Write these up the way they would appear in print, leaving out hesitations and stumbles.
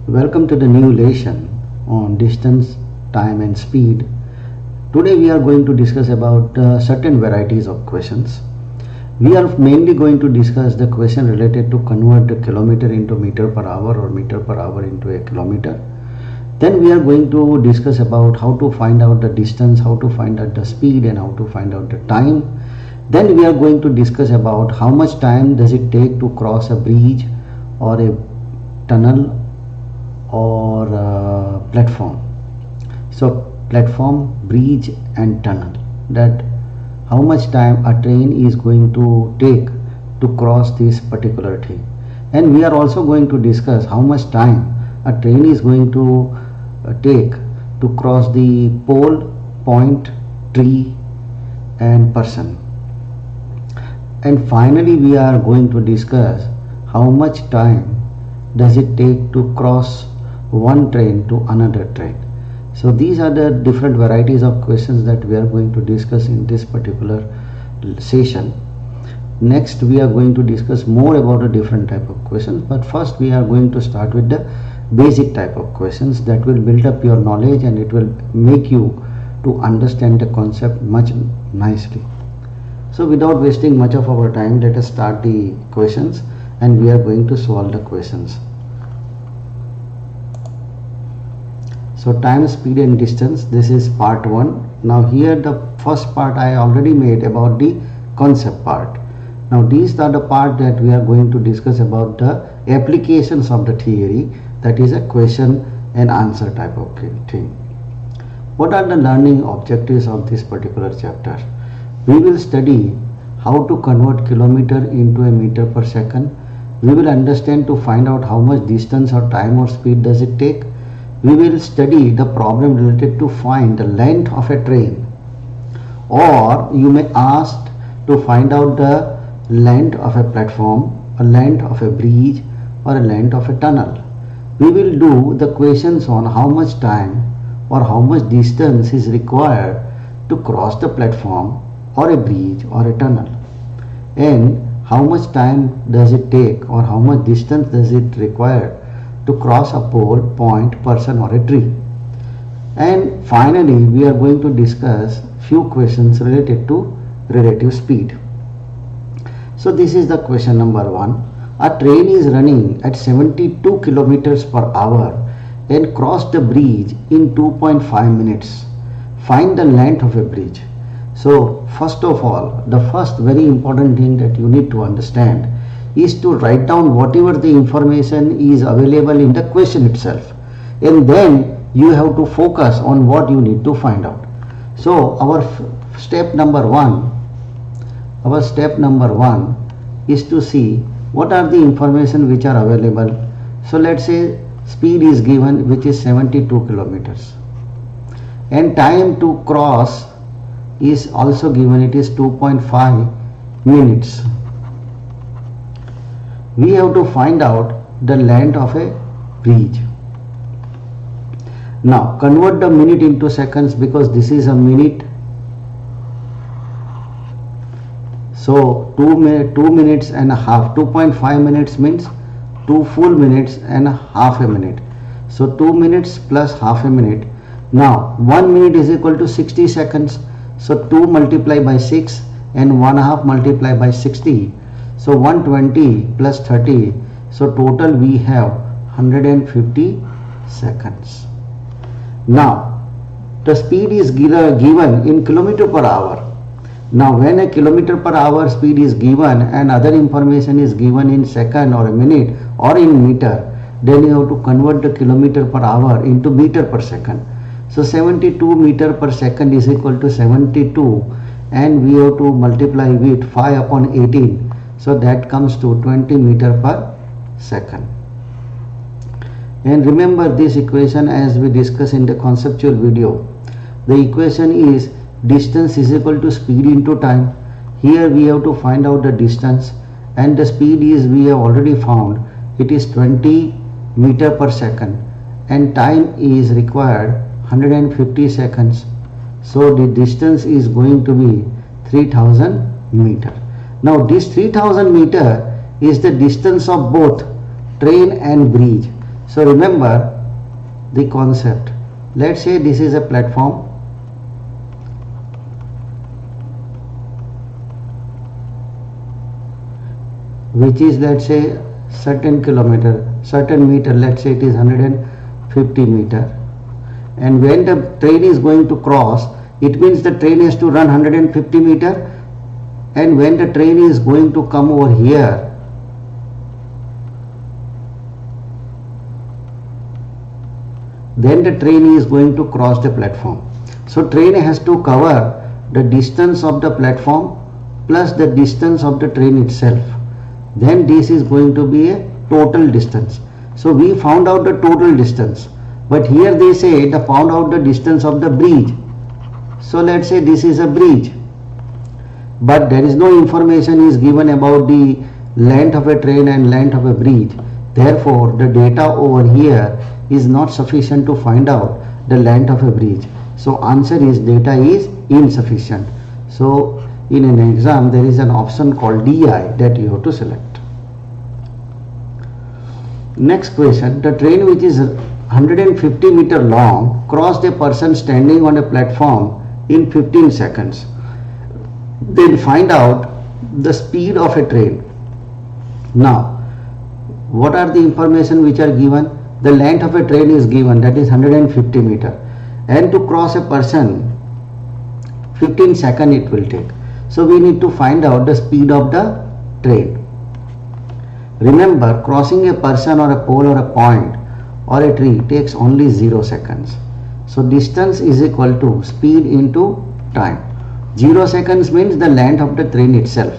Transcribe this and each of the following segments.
Welcome to the new lesson on distance, time and speed. Today we are going to discuss about certain varieties of questions. We are mainly going to discuss the question related to convert the kilometer into meter per hour or meter per hour into a kilometer. Then we are going to discuss about how to find out the distance, how to find out the speed and how to find out the time. Then we are going to discuss about how much time does it take to cross a bridge or a tunnel or platform. So platform, bridge and tunnel, that how much time a train is going to take to cross this particular thing. And we are also going to discuss how much time a train is going to take to cross the pole, point, tree and person. And finally we are going to discuss how much time does it take to cross one train to another train. So these are the different varieties of questions that we are going to discuss in this particular session. Next we are going to discuss more about a different type of questions, but first we are going to start with the basic type of questions that will build up your knowledge and it will make you to understand the concept much nicely. So without wasting much of our time, let us start the questions and we are going to solve the questions. So time, speed and distance, this is part 1. Now here the first part I already made about the concept part. Now these are the part that we are going to discuss about the applications of the theory, that is a question and answer type of thing. What are the learning objectives of this particular chapter? We will study how to convert kilometer into a meter per second. We will understand to find out how much distance or time or speed does it take. We will study the problem related to find the length of a train, or you may ask to find out the length of a platform, a length of a bridge or a length of a tunnel. We will do the questions on how much time or how much distance is required to cross the platform or a bridge or a tunnel, and how much time does it take or how much distance does it require to cross a pole, point, person or a tree. And finally we are going to discuss few questions related to relative speed. So this is the question number 1. A train is running at 72 kilometers per hour and crossed the bridge in 2.5 minutes. Find the length of a bridge. So first of all, the first very important thing that you need to understand is to write down whatever the information is available in the question itself, and then you have to focus on what you need to find out. So our step number one is to see what are the information which are available. So let's say speed is given, which is 72 kilometers, and time to cross is also given, it is 2.5 minutes. We have to find out the length of a bridge. Now convert the minute into seconds, because this is a minute. So 2 minutes and a half, 2.5 minutes means 2 full minutes and half a minute. So 2 minutes plus half a minute. Now 1 minute is equal to 60 seconds. So 2 multiplied by 6 and 1/2 multiplied by 60. So 120 plus 30. So total we have 150 seconds. Now the speed is given in kilometer per hour. Now when a kilometer per hour speed is given and other information is given in second or a minute or in meter, then you have to convert the kilometer per hour into meter per second. So 72 meter per second is equal to 72, and we have to multiply with 5 upon 18. So that comes to 20 meter per second. And remember this equation as we discussed in the conceptual video. The equation is distance is equal to speed into time. Here we have to find out the distance, and the speed is, we have already found, it is 20 meter per second, and time is required 150 seconds. So the distance is going to be 3000 meter. Now this 3000 meter is the distance of both train and bridge. So remember the concept. Let's say this is a platform, which is, let's say, certain kilometer, certain meter, let's say it is 150 meter, and when the train is going to cross, it means the train has to run 150 meter, and when the train is going to come over here, then the train is going to cross the platform. So train has to cover the distance of the platform plus the distance of the train itself. Then this is going to be a total distance. So we found out the total distance, but here they say the found out the distance of the bridge. So let's say this is a bridge, but there is no information is given about the length of a train and length of a bridge. Therefore the data over here is not sufficient to find out the length of a bridge. So answer is data is insufficient. So in an exam there is an option called DI that you have to select. Next question, the train which is 150 meter long crossed a person standing on a platform in 15 seconds. Then find out the speed of a train. Now what are the information which are given? The length of a train is given, that is 150 meter, and to cross a person 15 seconds it will take. So we need to find out the speed of the train. Remember, crossing a person or a pole or a point or a tree takes only 0 seconds. So distance is equal to speed into time. 0 seconds means the length of the train itself.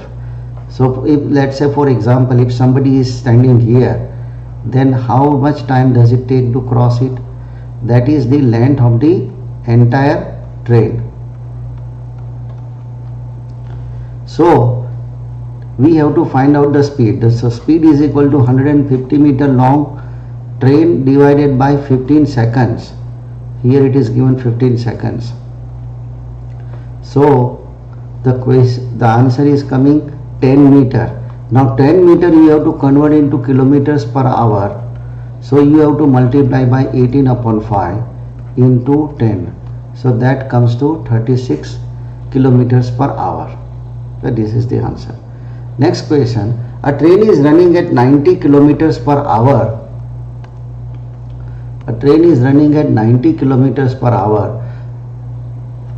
So if, let's say for example, if somebody is standing here, then how much time does it take to cross it? That is the length of the entire train. So we have to find out the speed. So speed is equal to 150 meter long train divided by 15 seconds. Here it is given 15 seconds. So the answer is coming 10 meter. Now 10 meter you have to convert into kilometers per hour. So you have to multiply by 18 upon 5 into 10. So that comes to 36 kilometers per hour. So this is the answer. Next question, a train is running at 90 kilometers per hour. A train is running at 90 kilometers per hour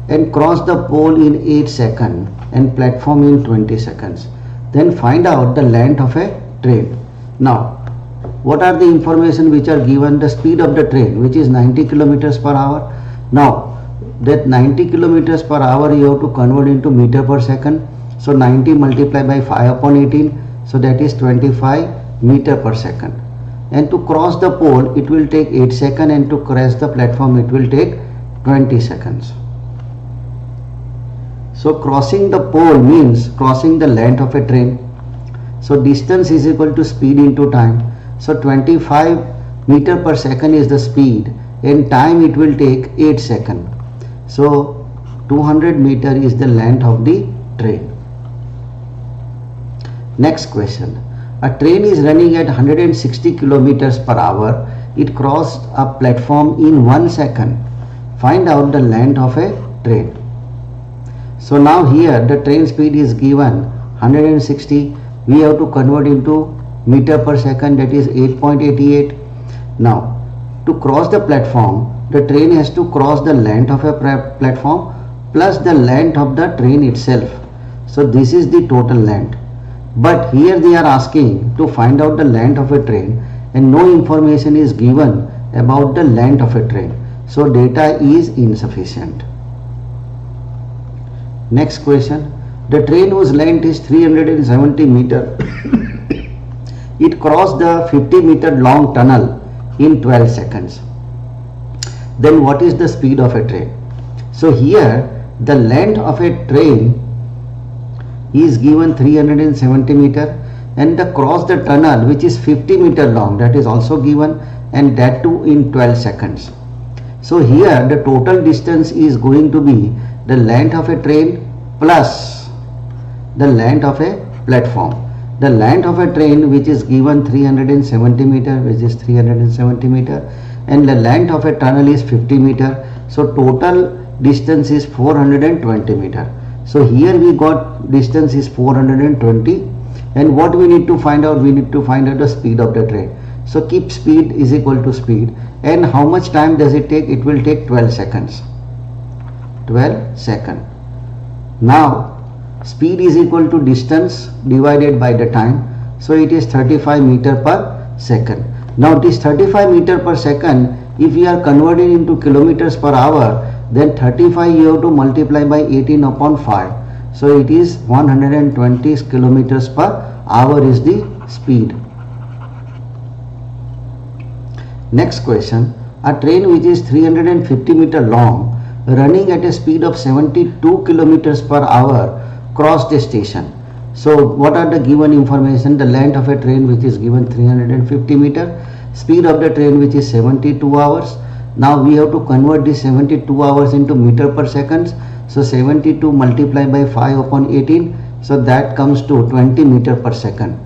and cross the pole in 8 seconds and platform in 20 seconds. Then find out the length of a train. Now, what are the information which are given? The speed of the train, which is 90 kilometers per hour. Now, that 90 kilometers per hour you have to convert into meter per second. So 90 multiplied by 5 upon 18. So that is 25 meter per second. And to cross the pole it will take 8 seconds, and to cross the platform it will take 20 seconds. So crossing the pole means crossing the length of a train. So distance is equal to speed into time. So 25 meter per second is the speed, and time it will take 8 seconds. So 200 meter is the length of the train. Next question. A train is running at 160 kilometers per hour. It crossed a platform in 1 second. Find out the length of a train. So now here the train speed is given 160. We have to convert into meter per second, that is 8.88. Now to cross the platform, the train has to cross the length of a platform plus the length of the train itself. So this is the total length. But here they are asking to find out the length of a train, and no information is given about the length of a train. So data is insufficient. Next question. The train whose length is 370 meter. It crossed the 50 meter long tunnel in 12 seconds. Then what is the speed of a train? So here the length of a train is given 370 meter, and the cross the tunnel which is 50 meter long, that is also given, and that too in 12 seconds. So here the total distance is going to be the length of a train plus the length of a platform. The length of a train which is given 370 meter, which is 370 meter, and the length of a tunnel is 50 meter. So total distance is 420 meter. So here we got distance is 420, and what we need to find out? We need to find out the speed of the train. So keep speed is equal to speed, and how much time does it take? It will take 12 seconds. 12 seconds. Now speed is equal to distance divided by the time, so it is 35 meter per second. Now this 35 meter per second, if we are converting into kilometers per hour, then 35 you have to multiply by 18 upon 5, so it is 120 kilometers per hour is the speed. Next question, a train which is 350 meter long running at a speed of 72 kilometers per hour crossed the station. So what are the given information? The length of a train which is given 350 meter, speed of the train which is 72 hours. Now we have to convert this 72 hours into meter per seconds. So 72 multiplied by 5 upon 18, so that comes to 20 meter per second.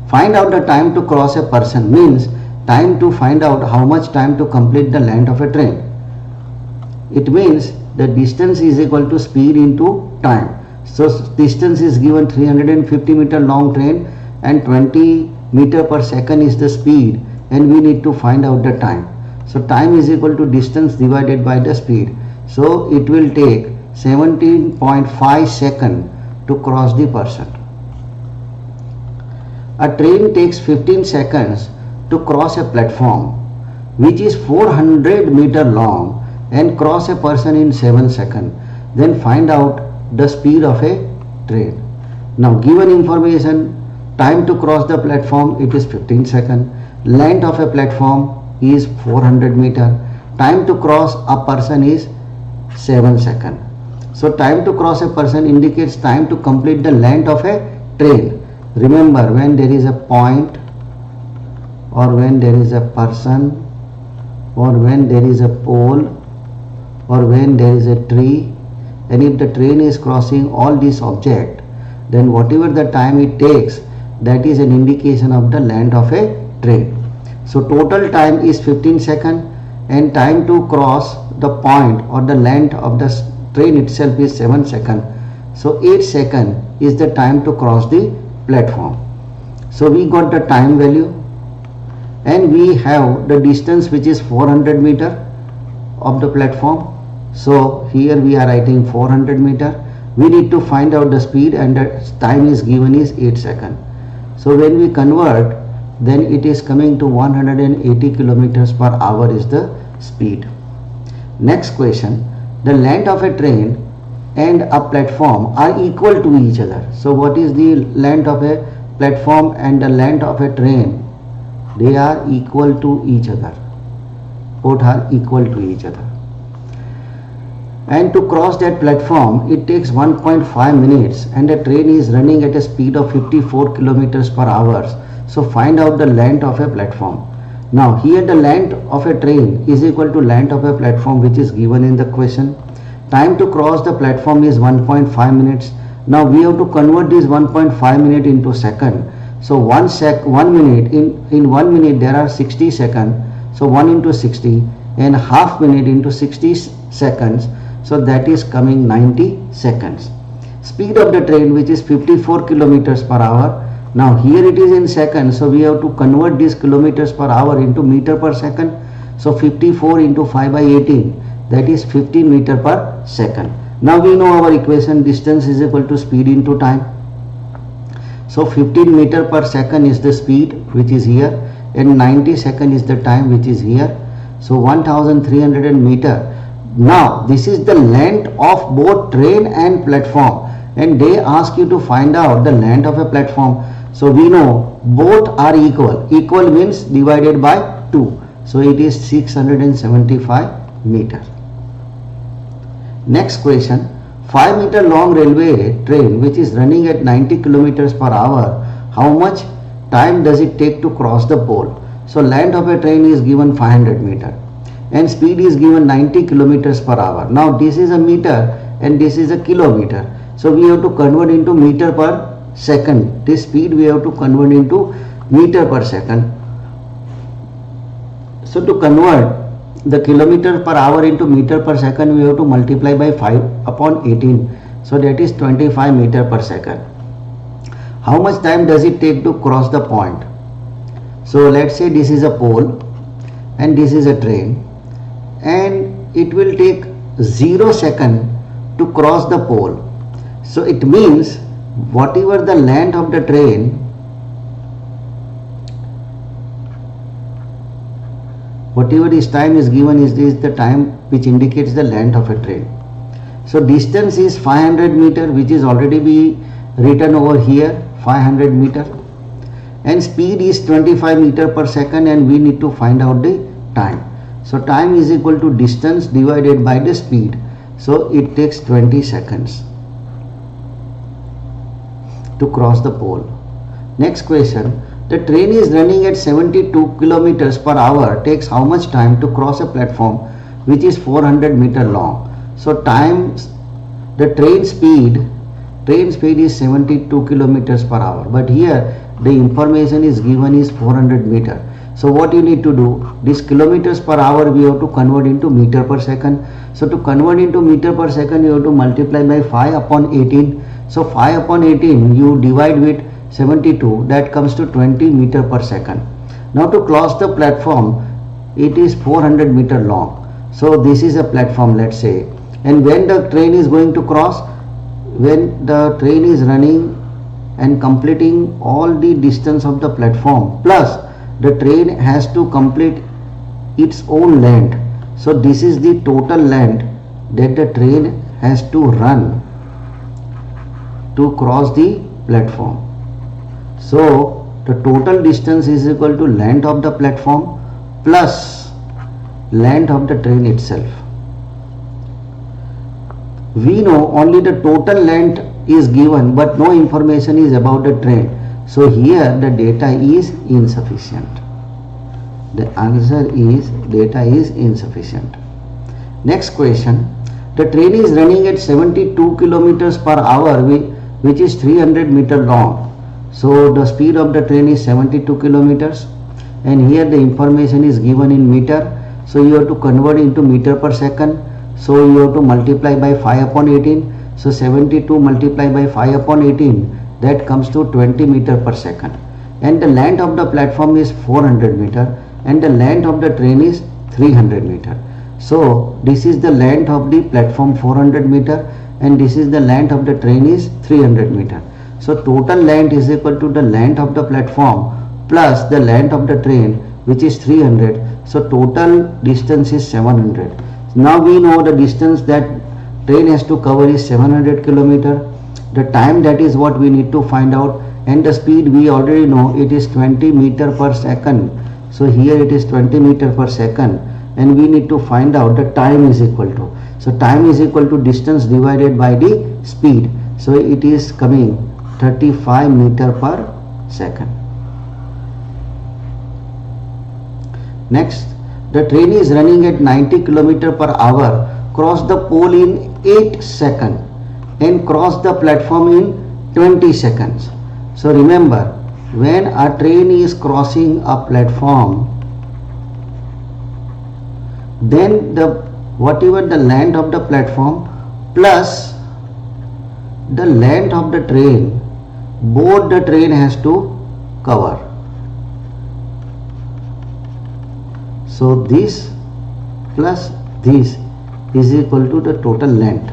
Find out the time to cross a person, means time to find out how much time to complete the length of a train. It means the distance is equal to speed into time. So distance is given 350 meter long train, and 20 meter per second is the speed, and we need to find out the time. So time is equal to distance divided by the speed. So it will take 17.5 seconds to cross the person. A train takes 15 seconds to cross a platform which is 400 meter long and cross a person in 7 seconds. Then find out the speed of a train. Now given information, time to cross the platform, it is 15 seconds. Length of a platform is 400 meter. Time to cross a person is 7 seconds. So time to cross a person indicates time to complete the length of a train. Remember, when there is a point, or when there is a person, or when there is a pole, or when there is a tree, and if the train is crossing all these objects, then whatever the time it takes, that is an indication of the length of a train. So total time is 15 seconds, and time to cross the point or the length of the train itself is 7 seconds. So 8 seconds is the time to cross the platform. So we got the time value, and we have the distance which is 400 meter of the platform. So here we are writing 400 meter. We need to find out the speed, and the time is given is 8 seconds. So when we convert, then it is coming to 180 kilometers per hour is the speed. Next question, the length of a train and a platform are equal to each other. So what is the length of a platform and the length of a train? They are equal to each other. Both are equal to each other. And to cross that platform, it takes 1.5 minutes, and the train is running at a speed of 54 kilometers per hour. So find out the length of a platform. Now here the length of a train is equal to length of a platform, which is given in the question. Time to cross the platform is 1.5 minutes. Now we have to convert this 1.5 minute into second. So 1 minute, in 1 minute there are 60 seconds. So 1 into 60, and half minute into 60 seconds. So that is coming 90 seconds. Speed of the train, which is 54 kilometers per hour. Now here it is in seconds, so we have to convert this kilometers per hour into meter per second. So 54 into 5 by 18, that is 50 meter per second. Now we know our equation, distance is equal to speed into time. So 15 meter per second is the speed, which is here, and 90 second is the time, which is here. So 1300 meter. Now this is the length of both train and platform, and they ask you to find out the length of a platform. So we know both are equal. Equal means divided by 2. So it is 675 meters. Next question, 5 meter long railway train which is running at 90 kilometers per hour, how much time does it take to cross the pole? So length of a train is given 500 meter and speed is given 90 kilometers per hour. Now this is a meter and this is a kilometer. So we have to convert into meter per second. This speed we have to convert into meter per second. So to convert the kilometer per hour into meter per second, we have to multiply by 5 upon 18. So that is 25 meter per second. How much time does it take to cross the point? So let's say this is a pole and this is a train, and it will take 0 second to cross the pole. So it means whatever the length of the train, whatever this time is given is the time which indicates the length of a train. So distance is 500 meter, which is already be written over here, 500 meter, and speed is 25 meter per second, and we need to find out the time. So time is equal to distance divided by the speed. So it takes 20 seconds to cross the pole. Next question, the train is running at 72 kilometers per hour, takes how much time to cross a platform which is 400 meter long? So times the train speed is 72 kilometers per hour, but here the information is given is 400 meter. So what you need to do, this kilometers per hour we have to convert into meter per second. So to convert into meter per second, you have to multiply by 5 upon 18. So 5 upon 18 you divide with 72, that comes to 20 meter per second. Now to cross the platform, it is 400 meter long. So this is a platform, let's say, and when the train is going to cross, when the train is running and completing all the distance of the platform, plus the train has to complete its own length. So this is the total length that the train has to run to cross the platform. So the total distance is equal to length of the platform plus length of the train itself. We know only the total length is given, but no information is about the train. So here the data is insufficient. The answer is data is insufficient. Next question, the train is running at 72 kilometers per hour, which is 300 meter long. So the speed of the train is 72 kilometers, and here the information is given in meter. So you have to convert into meter per second. So you have to multiply by 5 upon 18. So 72 multiplied by 5 upon 18, that comes to 20 meter per second. And the length of the platform is 400 meter, and the length of the train is 300 meter. So this is the length of the platform 400 meter, and this is the length of the train is 300 meter. So total length is equal to the length of the platform plus the length of the train, which is 300. So total distance is 700. Now we know the distance that train has to cover is 700 kilometer. The time, that is what we need to find out, and the speed we already know, it is 20 meter per second. So here it is 20 meter per second, and we need to find out the time is equal to. So time is equal to distance divided by the speed. So it is coming 35 meter per second. Next, the train is running at 90 kilometer per hour, cross the pole in 8 seconds and cross the platform in 20 seconds. So remember, when a train is crossing a platform, then whatever the length of the platform plus the length of the train, both the train has to cover. So this plus this is equal to the total length.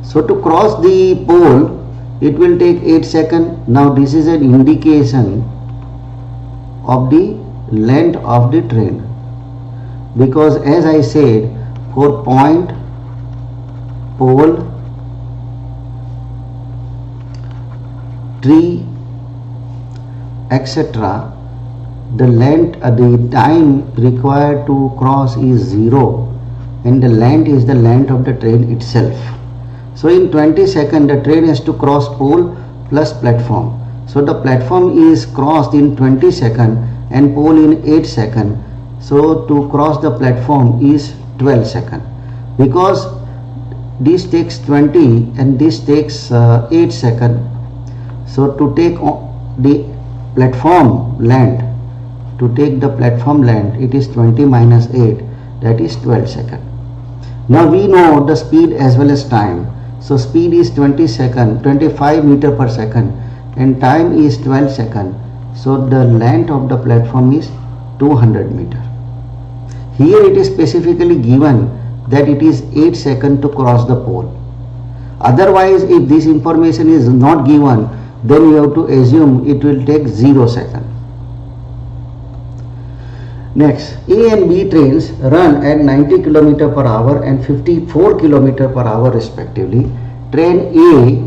So to cross the pole, it will take 8 seconds. Now this is an indication of the length of the train, because as I said, for point, pole, tree, etc., the length, the time required to cross is 0, and the length is the length of the train itself. So in 20 seconds the train has to cross pole plus platform. So the platform is crossed in 20 seconds and pole in 8 seconds. So to cross the platform is 12 seconds. Because this takes 20 and this takes 8 seconds. So to take the platform length, it is 20 minus 8, that is 12 seconds. Now we know the speed as well as time. So speed is 25 meter per second and time is 12 seconds. So the length of the platform is 200 meter. Here it is specifically given that it is 8 seconds to cross the pole. Otherwise, if this information is not given, then you have to assume it will take 0 seconds. Next, A and B trains run at 90 km per hour and 54 km per hour respectively. Train A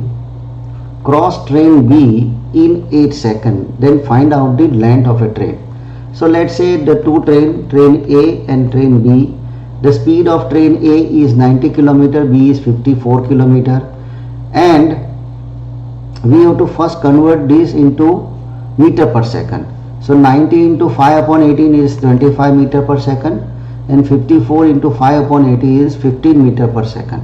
cross train B in 8 seconds. Then find out the length of a train. So let's say the two train A and train B. The speed of train A is 90 km, B is 54 km, and we have to first convert this into meter per second. So 90 into 5 upon 18 is 25 meter per second and 54 into 5 upon 80 is 15 meter per second.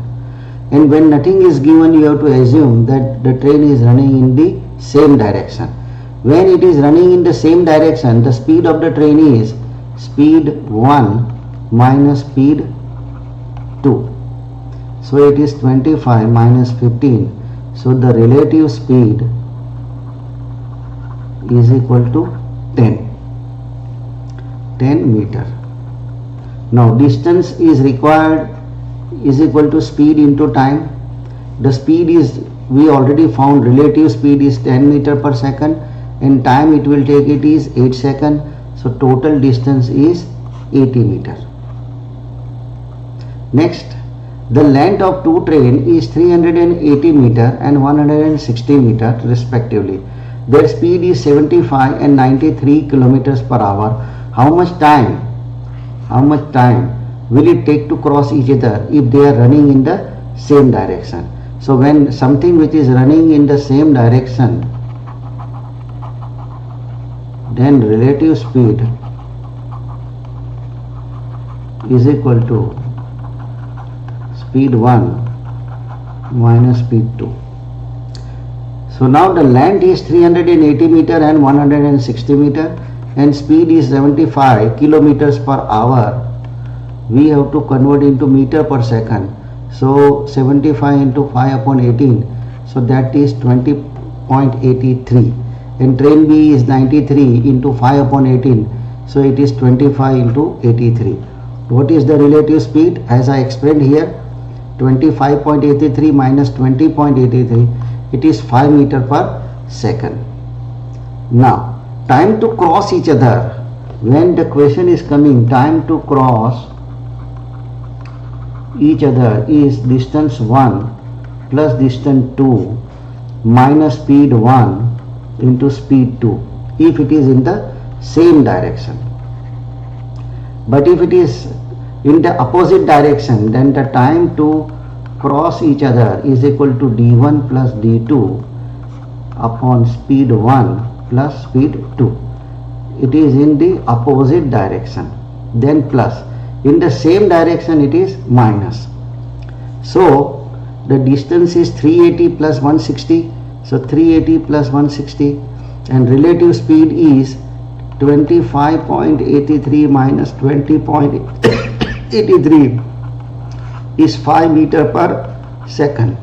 And when nothing is given, you have to assume that the train is running in the same direction. When it is running in the same direction, the speed of the train is speed 1 minus speed 2. So it is 25 minus 15. So the relative speed is equal to 10 meter. Now distance is required is equal to speed into time. The speed is, we already found relative speed is 10 meter per second and time it will take it is 8 seconds. So total distance is 80 meter. Next, the length of two trains is 380 meter and 160 meter respectively. Their speed is 75 and 93 kilometers per hour. How much time will it take to cross each other if they are running in the same direction? So when something which is running in the same direction, then relative speed is equal to speed 1 minus speed 2. So now the length is 380 meter and 160 meter and speed is 75 kilometers per hour. We have to convert into meter per second. So 75 into 5 upon 18. So that is 20.83. And train B is 93 into 5 upon 18. So it is 25 into 83. What is the relative speed? As I explained here, 25.83 minus 20.83. It is 5 meter per second. Now, time to cross each other. When the question is coming, time to cross each other is distance 1 plus distance 2 minus speed 1 into speed 2 if it is in the same direction. But if it is in the opposite direction, then the time to cross each other is equal to d1 plus d2 upon speed 1 plus speed 2. It is in the opposite direction, then plus. In the same direction it is minus. So the distance is 380 plus 160. So 380 plus 160 and relative speed is 25.83 minus 20.83 is 5 meter per second.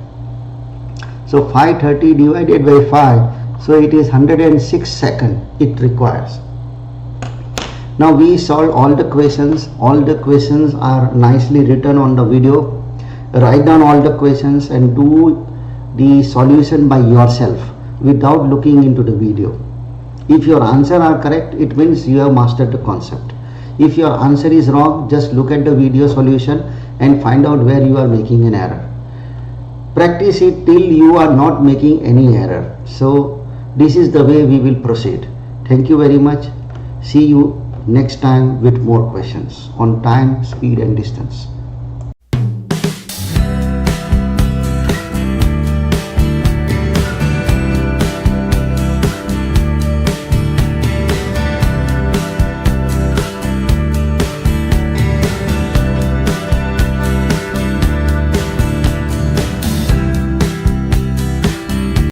So 530 divided by 5, so it is 106 seconds it requires. Now we solve all the questions. All the questions are nicely written on the video. Write down all the questions and do the solution by yourself without looking into the video. If your answer are correct, it means you have mastered the concept. If your answer is wrong, just look at the video solution and find out where you are making an error. Practice it till you are not making any error. So this is the way we will proceed. Thank you very much. See you next time with more questions on time, speed and distance.